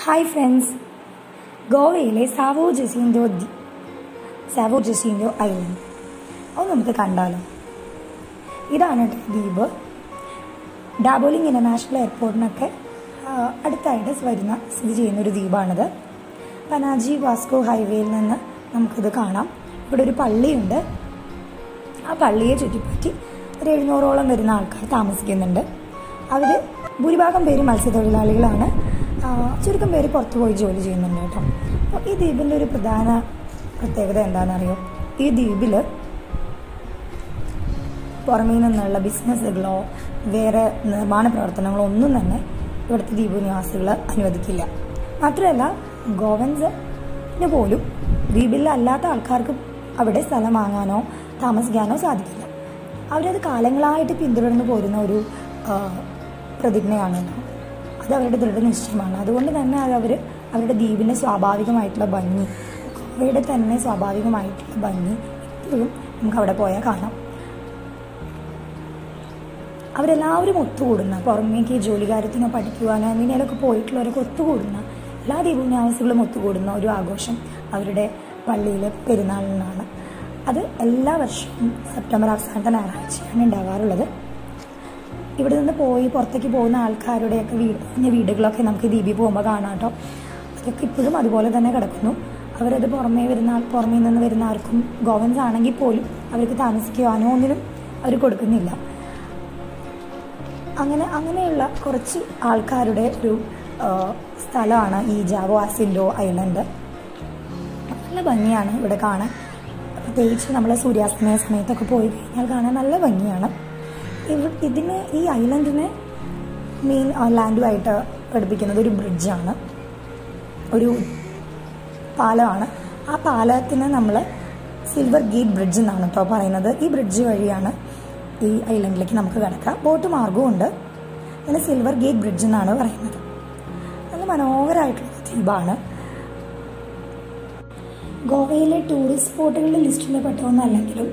Hi friends, ഗോവയിലെ Sao ജസീൻഡോ island അത് നമുക്ക് കണ്ടാലോ. ഇതാണ് ദ്വീപ്. ഡാബോലിംഗ് ഇൻ്റർനാഷണൽ എയർപോർട്ടിനൊക്കെ അടുത്തായിട്ട് സ്ഥിതി ചെയ്യുന്നൊരു ദ്വീപാണിത്. പനാജി വാസ്കോ ഹൈവേയിൽ നിന്ന് നമുക്കിത് കാണാം. ഇവിടെ ഒരു പള്ളിയുണ്ട്. ആ പള്ളിയെ ചുറ്റിപ്പറ്റി ഒരു 700ഓളം വരുന്ന ആൾക്കാർ താമസിക്കുന്നുണ്ട്. അവർ ഭൂരിഭാഗം പേര് മത്സ്യത്തൊഴിലാളികളാണ്. ചുരുക്കം പേര് പുറത്തു പോയി ജോലി ചെയ്യുന്നുണ്ട് കേട്ടോ. അപ്പോൾ ഈ ദ്വീപിൻ്റെ ഒരു പ്രധാന പ്രത്യേകത എന്താണെന്നറിയോ? ഈ ദ്വീപിൽ പുറമേ നിന്നുള്ള ബിസിനസ്സുകളോ വേറെ നിർമ്മാണ പ്രവർത്തനങ്ങളോ ഒന്നും തന്നെ ഇവിടുത്തെ ദ്വീപ് നിവാസികൾ അനുവദിക്കില്ല. മാത്രമല്ല, ഗോവൻസിന് പോലും ദ്വീപിൽ അല്ലാത്ത ആൾക്കാർക്ക് അവിടെ സ്ഥലം വാങ്ങാനോ താമസിക്കാനോ സാധിക്കില്ല. അവരത് കാലങ്ങളായിട്ട് പിന്തുടർന്നു പോരുന്ന ഒരു പ്രതിജ്ഞയാണ്. അത് അവരുടെ ദൃഢനിശ്ചയമാണ്. അതുകൊണ്ട് തന്നെ അവർ അവരുടെ ദ്വീപിൻ്റെ സ്വാഭാവികമായിട്ടുള്ള ഭംഗി, ഗോവയുടെ തന്നെ സ്വാഭാവികമായിട്ടുള്ള ഭംഗി ഇപ്പോഴും നമുക്ക് അവിടെ പോയാൽ കാണാം. അവരെല്ലാവരും ഒത്തുകൂടുന്ന, പുറമേക്ക് ജോലികാര്യത്തിനോ പഠിക്കുവാനോ അങ്ങനെയൊക്കെ പോയിട്ടുള്ളവരൊക്കെ ഒത്തുകൂടുന്ന, എല്ലാ ദ്വീപ് നിവാസികളും ഒത്തുകൂടുന്ന ഒരു ആഘോഷം അവരുടെ പള്ളിയിലെ പെരുന്നാളിനാണ്. അത് എല്ലാ വർഷവും സെപ്റ്റംബർ അവസാനത്തെ ഞായറാഴ്ചയാണ് ഉണ്ടാകാറുള്ളത്. ഇവിടെ നിന്ന് പുറത്തേക്ക് പോകുന്ന ആൾക്കാരുടെയൊക്കെ വീടുകളൊക്കെ നമുക്ക് ദ്വീപിൽ പോകുമ്പോൾ കാണാം കേട്ടോ. അതൊക്കെ ഇപ്പോഴും അതുപോലെ തന്നെ കിടക്കുന്നു. അവരത് പുറമേ നിന്ന് വരുന്ന ആർക്കും, ഗോവൻസ് ആണെങ്കിൽ പോലും അവർക്ക് താമസിക്കുവാനോ ഒന്നിനും അവർ കൊടുക്കുന്നില്ല. അങ്ങനെയുള്ള കുറച്ച് ആൾക്കാരുടെ ഒരു സ്ഥലമാണ് ഈ ജാവോ ജസീൻഡോ ഐലൻഡ്. നല്ല ഭംഗിയാണ് ഇവിടെ കാണാൻ. പ്രത്യേകിച്ച് നമ്മൾ സൂര്യാസ്തമയ സമയത്തൊക്കെ പോയി കഴിഞ്ഞാൽ കാണാൻ നല്ല ഭംഗിയാണ്. ഈ ഐലൻഡിനെ മെയിൻ ലാൻഡുമായിട്ട് ഘടിപ്പിക്കുന്നത് ഒരു ബ്രിഡ്ജാണ്, ഒരു പാലമാണ്. ആ പാലത്തിന് നമ്മൾ സിൽവർ ഗേറ്റ് ബ്രിഡ്ജ് എന്നാണ് കേട്ടോ പറയുന്നത്. ഈ ബ്രിഡ്ജ് വഴിയാണ് ഈ ഐലൻഡിലേക്ക് നമുക്ക് കിടക്കാം. ബോട്ട് മാർഗവും ഉണ്ട്. അതിന് സിൽവർ ഗേറ്റ് ബ്രിഡ്ജ് എന്നാണ് പറയുന്നത്. നല്ല മനോഹരമായിട്ടുള്ള ദ്വീപാണ്. ഗോവയിലെ ടൂറിസ്റ്റ് സ്പോട്ടുകളുടെ ലിസ്റ്റിൽ പെട്ടതൊന്നല്ലെങ്കിലും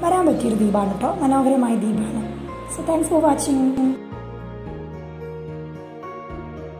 വരാൻ പറ്റിയൊരു ദ്വീപാണ് കേട്ടോ. മനോഹരമായ ദ്വീപാണ്. So thanks for watching.